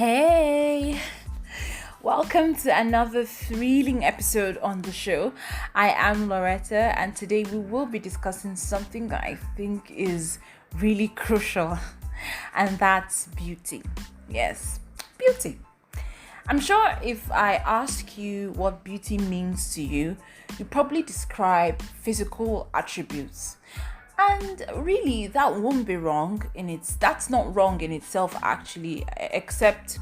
Hey, welcome to another thrilling episode on the show. I am Loretta, and today we will be discussing something that I think is really crucial, and that's beauty. Yes, beauty. I'm sure if I ask you what beauty means to you, you probably describe physical attributes. And really, that won't be wrong that's not wrong in itself actually, except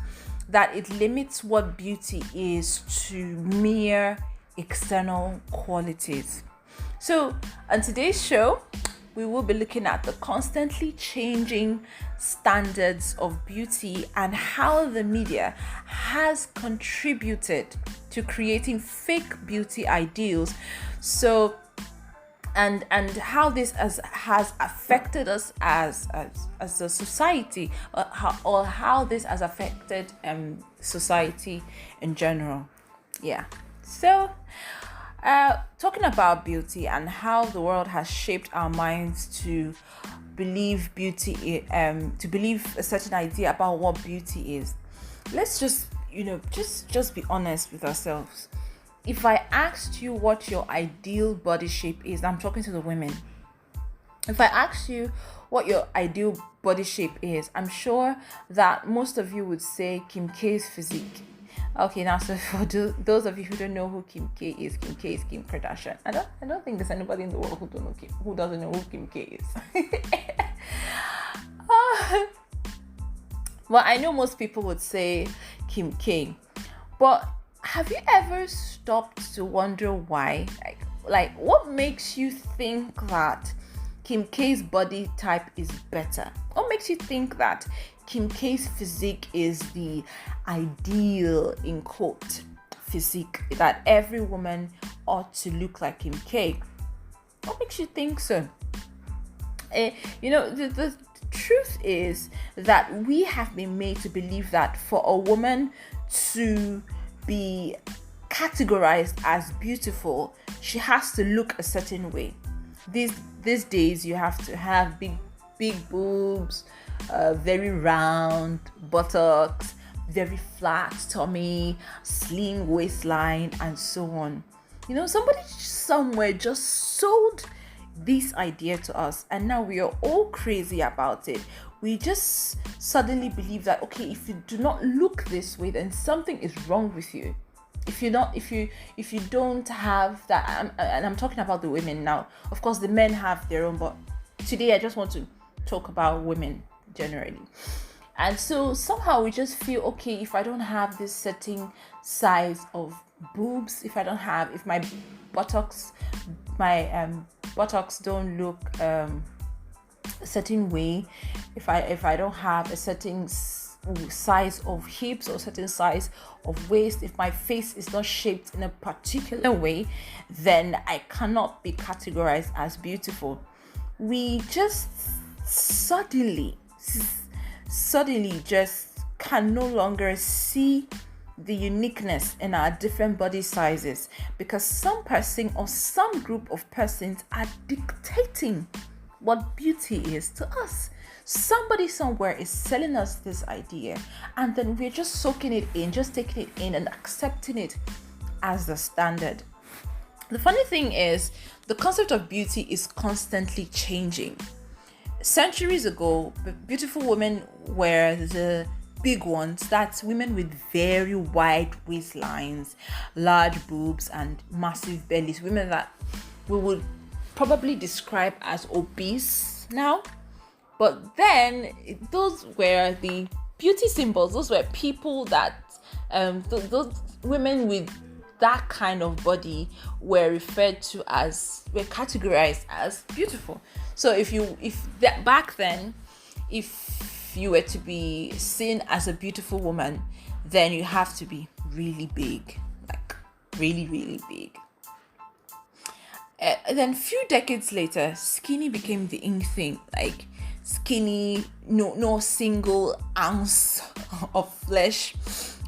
that it limits what beauty is to mere external qualities. So, on today's show, we will be looking at the constantly changing standards of beauty and how the media has contributed to creating fake beauty ideals. So, and how this has affected us as a society, or how this has affected society in general. Yeah. So, talking about beauty and how the world has shaped our minds to believe to believe a certain idea about what beauty is. Let's just be honest with ourselves. If I asked you what your ideal body shape is, I'm talking to the women. If I asked you what your ideal body shape is, I'm sure that most of you would say Kim K's physique. Okay, now so for those of you who don't know who Kim K is Kim Kardashian. I don't think there's anybody in the world who doesn't know who Kim K is. Well, I know most people would say Kim K, but have you ever stopped to wonder why? Like what makes you think that Kim K's body type is better? What makes you think that Kim K's physique is the ideal, in quote, physique that every woman ought to look like Kim K? What makes you think so? The truth is that we have been made to believe that for a woman to be categorized as beautiful, she has to look a certain way. These days you have to have big boobs, very round buttocks, very flat tummy, slim waistline, and so on. Somebody somewhere just sold this idea to us, and now we are all crazy about it. We just suddenly believe that, okay, if you do not look this way, then something is wrong with you. If you don't have that, and I'm talking about the women now. Of course, the men have their own, but today I just want to talk about women generally. And so somehow we just feel, okay, if I don't have this certain size of boobs, if my buttocks don't look a certain way, if I don't have a certain size of hips or certain size of waist, if my face is not shaped in a particular way, then I cannot be categorized as beautiful. We just suddenly just can no longer see the uniqueness in our different body sizes, because some person or some group of persons are dictating what beauty is to us. Somebody somewhere is selling us this idea, and then we're just soaking it in, just taking it in and accepting it as the standard. The funny thing is, the concept of beauty is constantly changing. Centuries ago, beautiful women were the big ones. That's women with very wide waistlines, large boobs, and massive bellies. Women that we would probably describe as obese now. But then those were the beauty symbols. Those were people that those women with that kind of body were categorized as beautiful. So back then, if you were to be seen as a beautiful woman, then you have to be really big, like really, really big. And then a few decades later, skinny became the in thing. Like skinny, no single ounce of flesh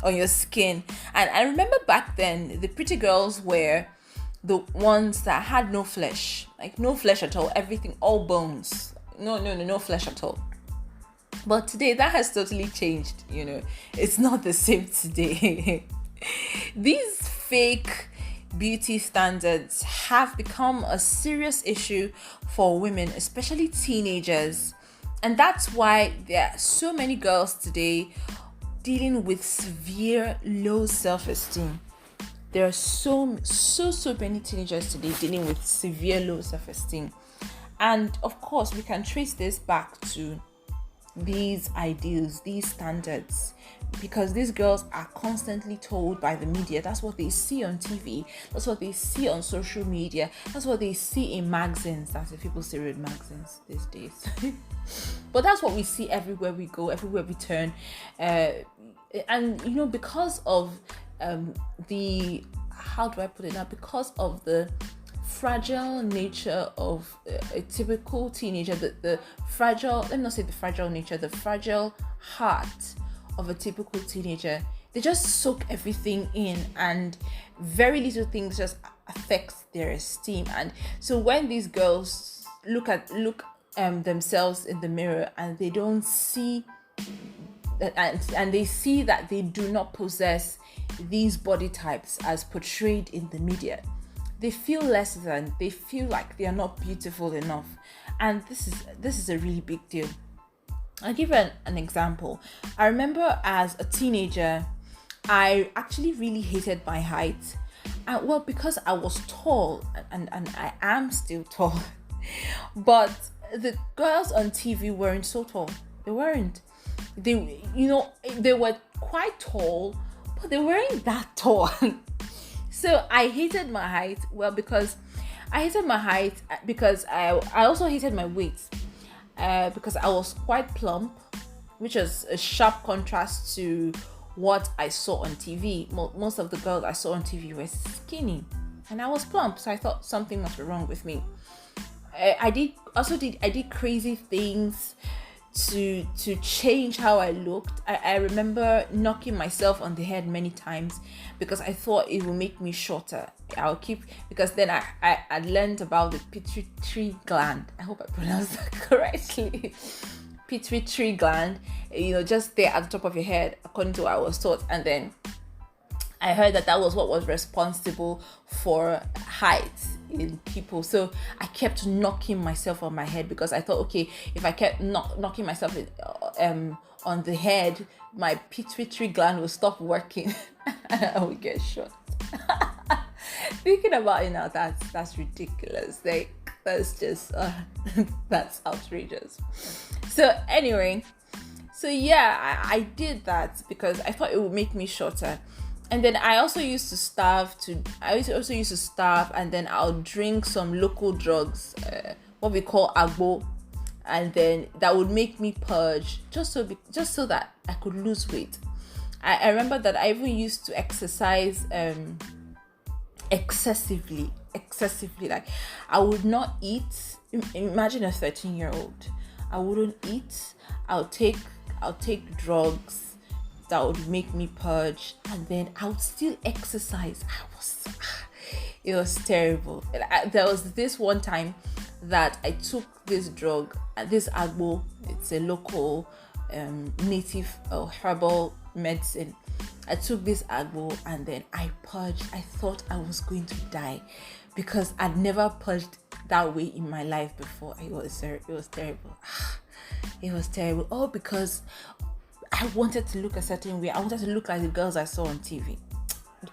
on your skin. And I remember back then, the pretty girls were the ones that had no flesh, like no flesh at all, everything, all bones, no flesh at all. But today that has totally changed, It's not the same today. These fake beauty standards have become a serious issue for women, especially teenagers. And that's why there are so many girls today dealing with severe low self-esteem. There are so many teenagers today dealing with severe low self-esteem. And of course, we can trace this back to these ideals, these standards, because these girls are constantly told by the media. That's what they see on TV, that's what they see on social media, that's what they see in magazines. That's if people still read magazines these days. But that's what we see everywhere we go, everywhere we turn. And because of the, how do I put it now, because of the fragile nature of a typical teenager, the fragile, let me not say the fragile nature, the fragile heart of a typical teenager, they just soak everything in, and very little things just affects their esteem. And so when these girls look themselves in the mirror and they don't see and they see that they do not possess these body types as portrayed in the media, they feel less than, they feel like they are not beautiful enough. And this is a really big deal. I'll give you an example. I remember as a teenager, I actually really hated my height. Well, because I was tall, and I am still tall. But the girls on TV weren't so tall. They weren't. They were quite tall, but they weren't that tall. So I hated my height. Well, because I hated my height, because I also hated my weight, because I was quite plump, which is a sharp contrast to what I saw on TV. Most of the girls I saw on TV were skinny, and I was plump, so I thought something must be wrong with me. I did crazy things to change how I looked. I remember knocking myself on the head many times because I thought it would make me shorter. Because then I learned about the pituitary gland. I hope I pronounced that correctly. Pituitary gland, just there at the top of your head, according to what I was taught. And then I heard that was what was responsible for height in people. So I kept knocking myself on my head because I thought, okay, if I kept knocking myself on the head, my pituitary gland will stop working and I would get shot. Thinking about it now, that's ridiculous. That's just that's outrageous. So anyway, I did that because I thought it would make me shorter. And then I also used to starve and then I'll drink some local drugs, what we call agbo, and then that would make me purge just so that I could lose weight. I remember that I even used to exercise excessively. Like I would not eat. Imagine a 13-year-old. I wouldn't eat. I'll take drugs that would make me purge, and then I would still exercise. It was terrible. There was this one time that I took this drug, this agbo. It's a local native herbal medicine. I took this agbo and then I purged. I thought I was going to die because I'd never purged that way in my life before. It was terrible. It was terrible. All because I wanted to look a certain way. I wanted to look like the girls I saw on TV.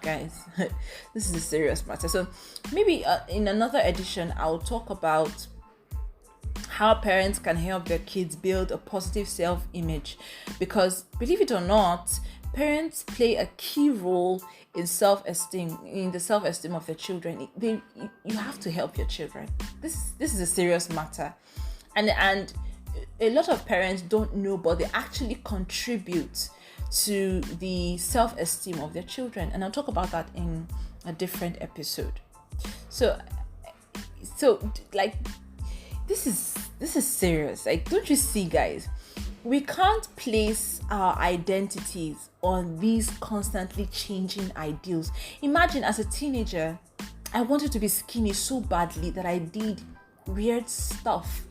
Guys, this is a serious matter. So maybe in another edition, I'll talk about how parents can help their kids build a positive self-image. Because believe it or not, parents play a key role in the self-esteem of their children. You have to help your children. This is a serious matter. And a lot of parents don't know, but they actually contribute to the self-esteem of their children. And I'll talk about that in a different episode. So like, this is serious. Like, don't you see, guys? We can't place our identities on these constantly changing ideals. Imagine as a teenager, I wanted to be skinny so badly that I did weird stuff.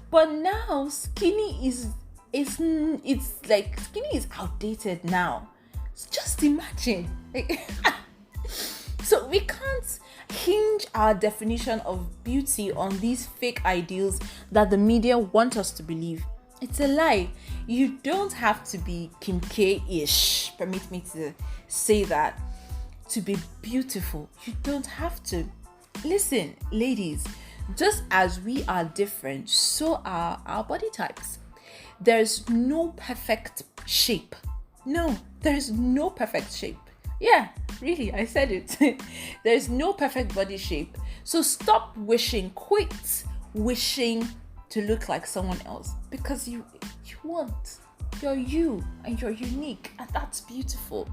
But now skinny is it's like skinny is outdated now. Just imagine. So we can't hinge our definition of beauty on these fake ideals that the media want us to believe. It's a lie. You don't have to be Kim K-ish, permit me to say that, to be beautiful. You don't have to. Listen, ladies, just as we are different, so are our body types. There's no perfect shape. No, there's no perfect shape. Yeah, really, I said it. There's no perfect body shape. So stop quit wishing to look like someone else, because you won't. You're you, and you're unique, and that's beautiful.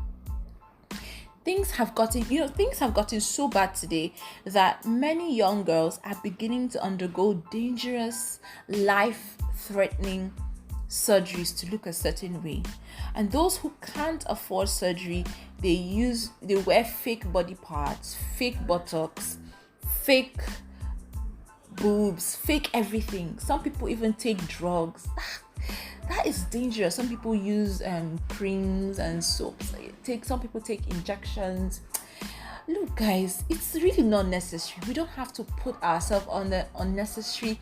Things have gotten so bad today that many young girls are beginning to undergo dangerous, life-threatening surgeries to look a certain way. And those who can't afford surgery, they wear fake body parts, fake buttocks, fake boobs, fake everything. Some people even take drugs. That is dangerous. Some people use creams and soaps. Some people take injections. Look, guys, it's really not necessary. We don't have to put ourselves under unnecessary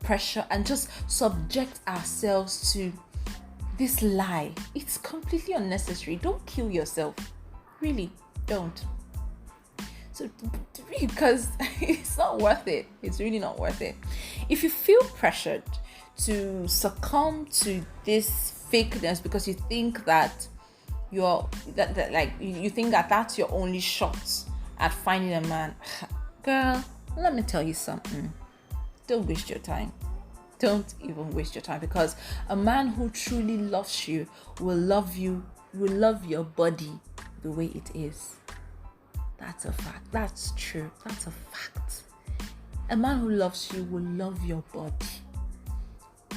pressure and just subject ourselves to this lie. It's completely unnecessary. Don't kill yourself. Really, don't. So, because it's not worth it. It's really not worth it. If you feel pressured to succumb to this fakeness because you think that you think that that's your only shot at finding a man, girl, let me tell you something. Don't waste your time. Don't even waste your time, because a man who truly loves you will love your body the way it is. That's a fact. That's true. That's a fact. A man who loves you will love your body.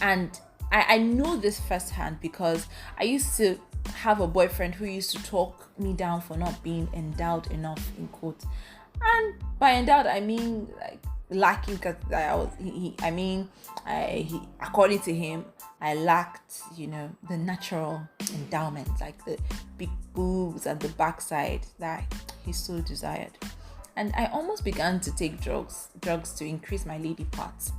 And I know this firsthand, because I used to have a boyfriend who used to talk me down for not being endowed enough, in quotes. And by endowed, I mean like lacking, because according to him, I lacked, the natural endowment, like the big boobs and the backside that he so desired. And I almost began to take drugs to increase my lady parts.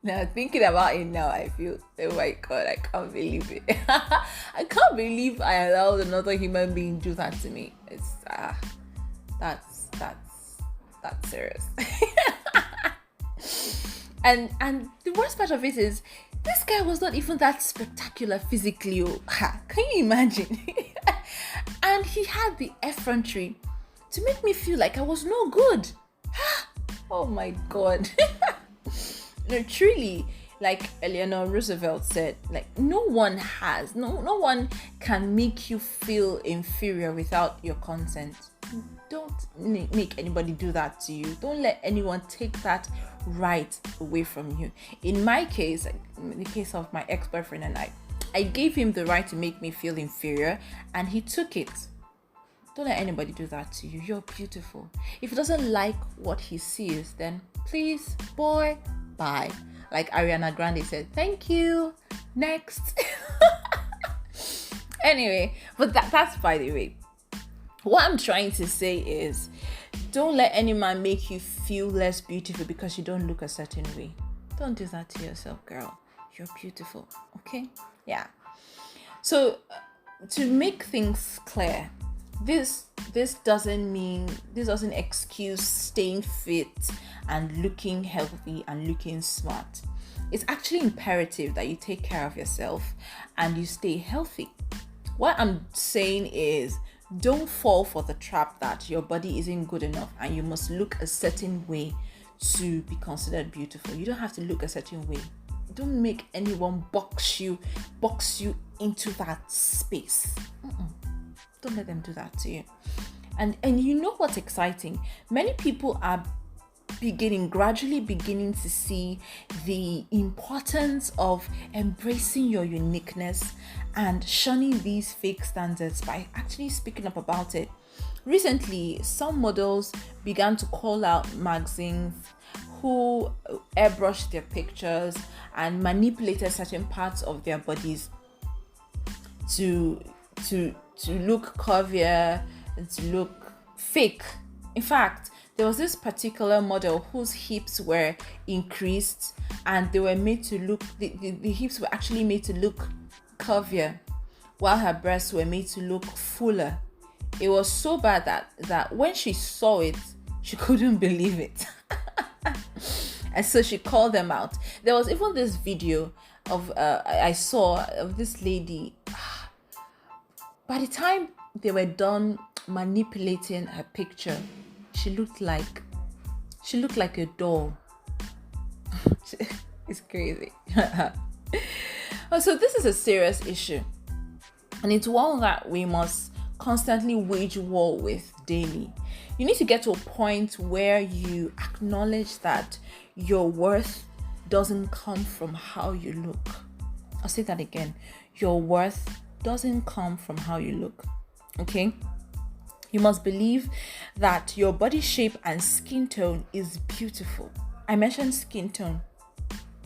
Now thinking about it now, I feel, oh my God, I can't believe it. I can't believe I allowed another human being do that to me. It's that's serious. And the worst part of it is, this guy was not even that spectacular physically. Can you imagine? And he had the effrontery to make me feel like I was no good. Oh my God. No, truly, like Eleanor Roosevelt said, like no one can make you feel inferior without your consent. Don't make anybody do that to you. Don't let anyone take that right away from you. In my case, in the case of my ex-boyfriend and I gave him the right to make me feel inferior, and he took it. Don't let anybody do that to you. You're beautiful. If he doesn't like what he sees, then please, boy, bye. Like Ariana Grande said, thank you. Next. Anyway, but that's by the way. What I'm trying to say is, don't let any man make you feel less beautiful because you don't look a certain way. Don't do that to yourself, girl. You're beautiful, okay? Yeah. So, to make things clear, this doesn't excuse staying fit and looking healthy and looking smart. It's actually imperative that you take care of yourself and you stay healthy. What I'm saying is, don't fall for the trap that your body isn't good enough and you must look a certain way to be considered beautiful. You don't have to look a certain way. Don't make anyone box you into that space. Don't let them do that to you. And you know what's exciting? Many people are gradually beginning to see the importance of embracing your uniqueness and shunning these fake standards by actually speaking up about it. Recently, some models began to call out magazines who airbrushed their pictures and manipulated certain parts of their bodies to look curvier and to look fake. In fact, there was this particular model whose hips were increased and they were made to look, the hips were actually made to look curvier, while her breasts were made to look fuller. It was so bad that when she saw it, she couldn't believe it. And so she called them out. There was even this video of I saw of this lady. By the time they were done manipulating her picture, she looked like a doll. It's crazy. So this is a serious issue, and it's one that we must constantly wage war with daily. You need to get to a point where you acknowledge that your worth doesn't come from how you look. I'll say that again. Your worth doesn't come from how you look. Okay? You must believe that your body shape and skin tone is beautiful. I mentioned skin tone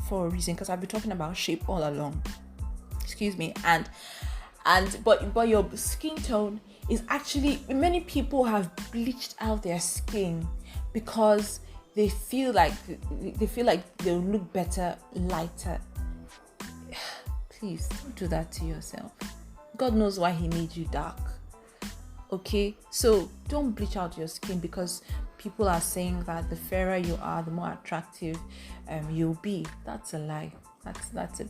for a reason because I've been talking about shape all along. Excuse me. But your skin tone is actually, many people have bleached out their skin because they feel like they'll look better lighter. Please don't do that to yourself. God knows why he made you dark. Okay, so don't bleach out your skin because people are saying that the fairer you are, the more attractive you'll be. That's a lie. That's a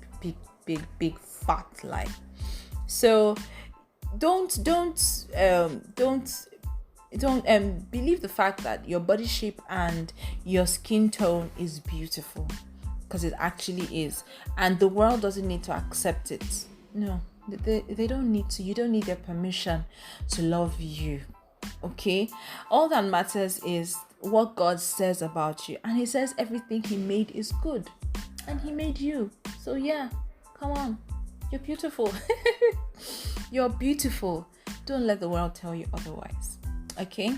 big fat lie. So don't believe the fact that your body shape and your skin tone is beautiful, because it actually is, and the world doesn't need to accept it. No, they don't need to. You don't need their permission to love you. Okay, all that matters is what God says about you, and he says everything he made is good, and he made you. So yeah, come on, you're beautiful. You're beautiful. Don't let the world tell you otherwise. Okay,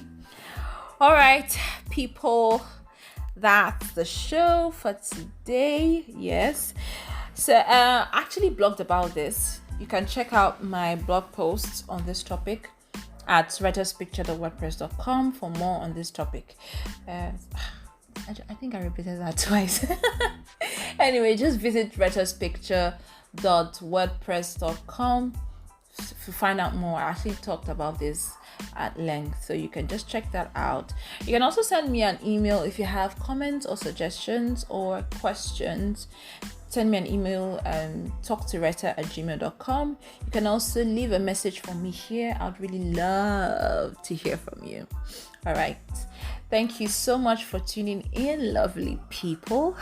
all right, people, that's the show for today. Yes, so I actually blogged about this. You can check out my blog posts on this topic at writerspicture.wordpress.com for more on this topic. I think I repeated that twice. Anyway, just visit writerspicture.wordpress.com to find out more. I actually talked about this at length, so you can just check that out. You can also send me an email if you have comments or suggestions or questions. Send me an email, talktowriter@gmail.com. You can also leave a message for me here. I'd really love to hear from you. All right, thank you so much for tuning in, lovely people.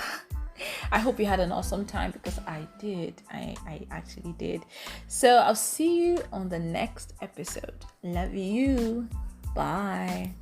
I hope you had an awesome time, because I did. I actually did. So I'll see you on the next episode. Love you. Bye.